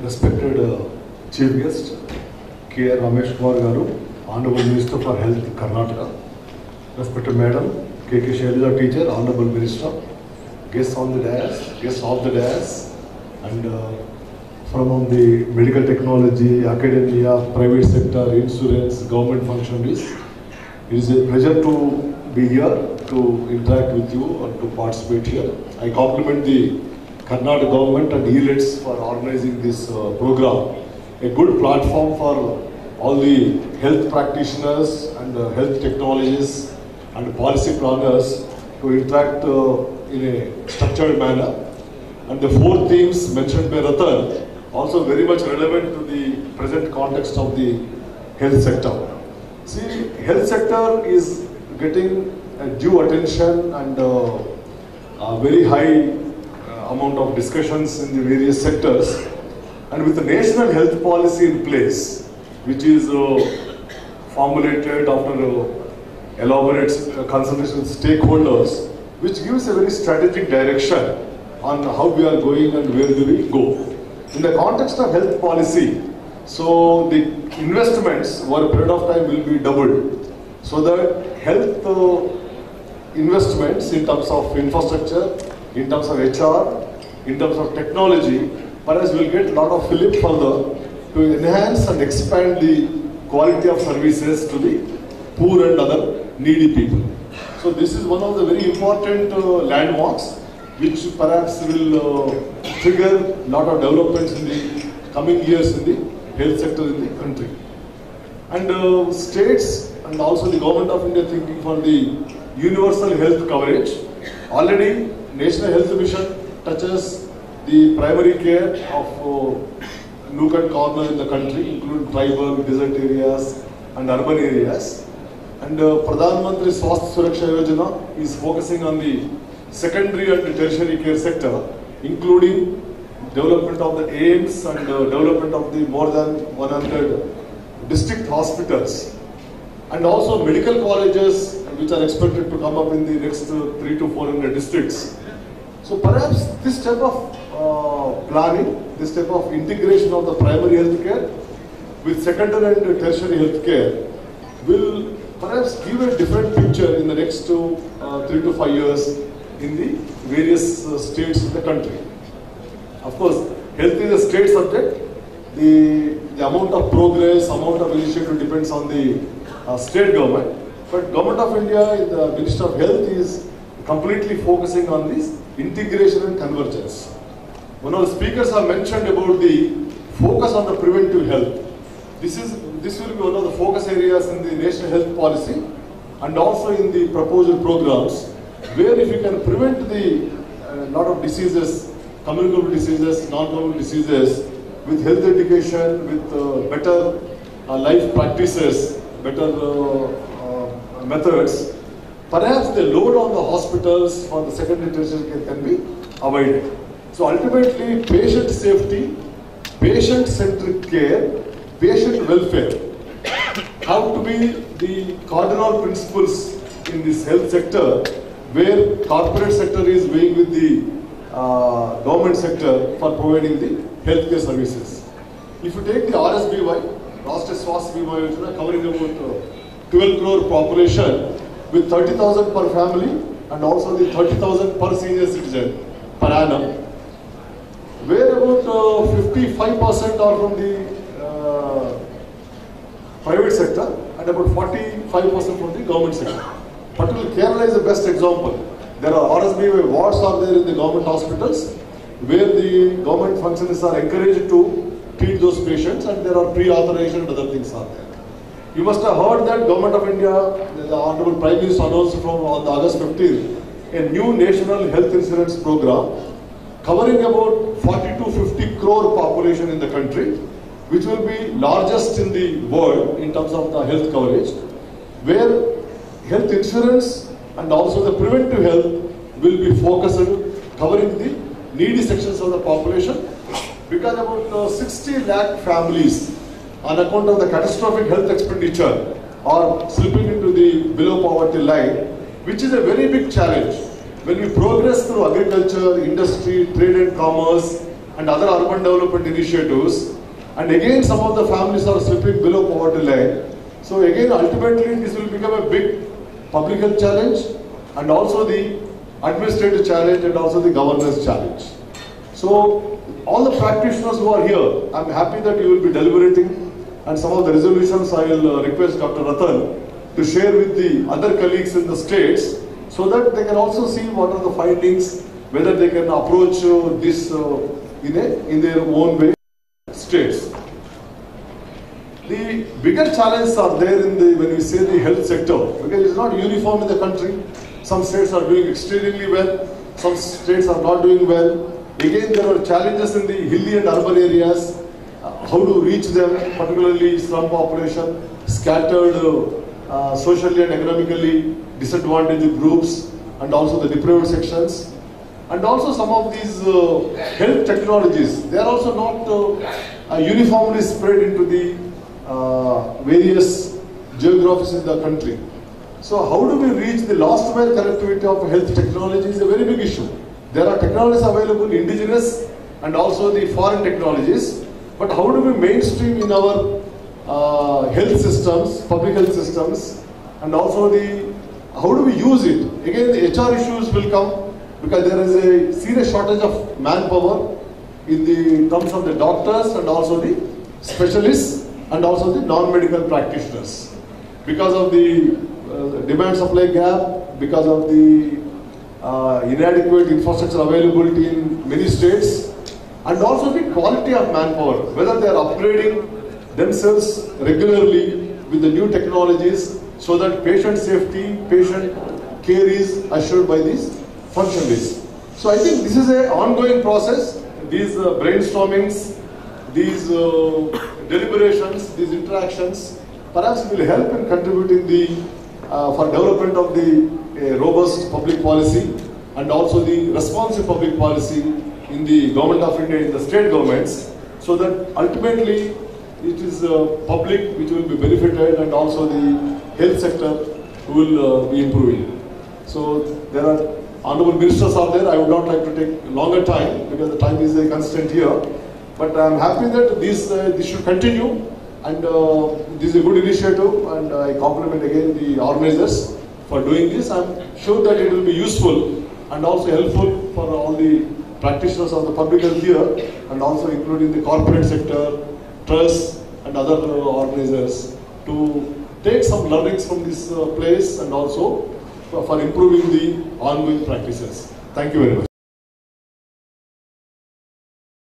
Respected Chief Guest, K.R. Ramesh Kumar Garu, Honorable Minister for Health, Karnataka. Respected Madam, K.K. Shailaja Teacher, Honorable Minister. Guests on the dais, guests off the dais, and from the medical technology, academia, private sector, insurance, government functionaries. It is a pleasure to be here to interact with you and to participate here. I compliment the Karnataka government and ELITS for organizing this program. A good platform for all the health practitioners and health technologists and policy planners to interact in a structured manner. And the four themes mentioned by Ratan also very much relevant to the present context of the health sector. See, health sector is getting due attention and a very high amount of discussions in the various sectors, and with the national health policy in place, which is formulated after elaborate consultation with stakeholders, which gives a very strategic direction on how we are going and where do we go. In the context of health policy, so the investments over a period of time will be doubled, so that health investments in terms of infrastructure, in terms of HR, in terms of technology, perhaps we'll get a lot of fillip further to enhance and expand the quality of services to the poor and other needy people. So this is one of the very important landmarks which perhaps will trigger a lot of developments in the coming years in the health sector in the country. And states and also the government of India thinking for the universal health coverage. Already National Health Mission touches the primary care of nook and corner in the country, including tribal, desert areas and urban areas. And Pradhan Mantri Swasthya Suraksha Yojana is focusing on the secondary and tertiary care sector, including development of the AIIMS and development of the more than 100 district hospitals, and also medical colleges which are expected to come up in the next 300 to 400 districts. So perhaps this type of planning, this type of integration of the primary health care with secondary and tertiary health care will perhaps give a different picture in the next 3 to 5 years in the various states in the country. Of course, health is a state subject. The amount of progress, amount of initiative depends on the state government. But Government of India, the Minister of Health is completely focusing on this integration and convergence. One of the speakers have mentioned about the focus on the preventive health. This will be one of the focus areas in the national health policy and also in the proposal programs, where if you can prevent the lot of diseases, communicable diseases, non-communicable diseases, with health education, with better life practices, better methods, perhaps the load on the hospitals for the secondary tertiary care can be avoided. So ultimately, patient safety, patient-centric care, patient welfare have to be the cardinal principles in this health sector, where corporate sector is weighing with the government sector for providing the healthcare services. If you take the RSBY, Rashtriya Swasthya Bima Yojana, covering about 12 crore population with 30,000 per family and also the 30,000 per senior citizen per annum, where about 55% are from the private sector and about 45% from the government sector. Particularly Kerala is the best example. There are RSBY wards are there in the government hospitals, where the government functionaries are encouraged to treat those patients, and there are pre-authorization and other things are there. You must have heard that Government of India, the Honorable Prime Minister announced on August 15th, a new national health insurance program covering about 40 to 50 crore population in the country, which will be largest in the world in terms of the health coverage, where health insurance and also the preventive health will be focused covering the needy sections of the population, because about 60 lakh families on account of the catastrophic health expenditure are slipping into the below poverty line, which is a very big challenge. When we progress through agriculture, industry, trade and commerce, and other urban development initiatives. And again, some of the families are slipping below poverty line. So again, ultimately, this will become a big public health challenge and also the administrative challenge and also the governance challenge. So all the practitioners who are here, I'm happy that you will be deliberating, and some of the resolutions I will request Dr. Ratan to share with the other colleagues in the states so that they can also see what are the findings, whether they can approach this in their own way. States. The bigger challenges are there when we say the health sector, because it's not uniform in the country. Some states are doing extremely well, some states are not doing well. Again, there are challenges in the hilly and urban areas, how to reach them, particularly slum population, scattered socially and economically disadvantaged groups, and also the deprived sections. And also some of these health technologies, they are also not uniformly spread into the various geographies in the country. So how do we reach the last mile connectivity of health technology is a very big issue. There are technologies available, indigenous and also the foreign technologies, but how do we mainstream in our health systems, public health systems, and also how do we use it? Again, the HR issues will come, because there is a serious shortage of manpower in the terms of the doctors and also the specialists and also the non-medical practitioners. Because of the demand-supply gap, because of the inadequate infrastructure availability in many states, and also the quality of manpower, whether they are upgrading themselves regularly with the new technologies so that patient safety, patient care is assured by these functionaries. So I think this is an ongoing process. These brainstormings, these deliberations, these interactions, perhaps will help in contributing for development of the robust public policy and also the responsive public policy in the Government of India, in the state governments, so that ultimately it is public which will be benefited and also the health sector will be improving. So there are honorable ministers are there. I would not like to take longer time because the time is a constraint here. But I am happy that this should continue, and this is a good initiative, and I compliment again the organizers for doing this. I am sure that it will be useful and also helpful for all the practitioners of the public health here, and also including the corporate sector, trusts and other organizers to take some learnings from this place and also for improving the ongoing practices. Thank you very much.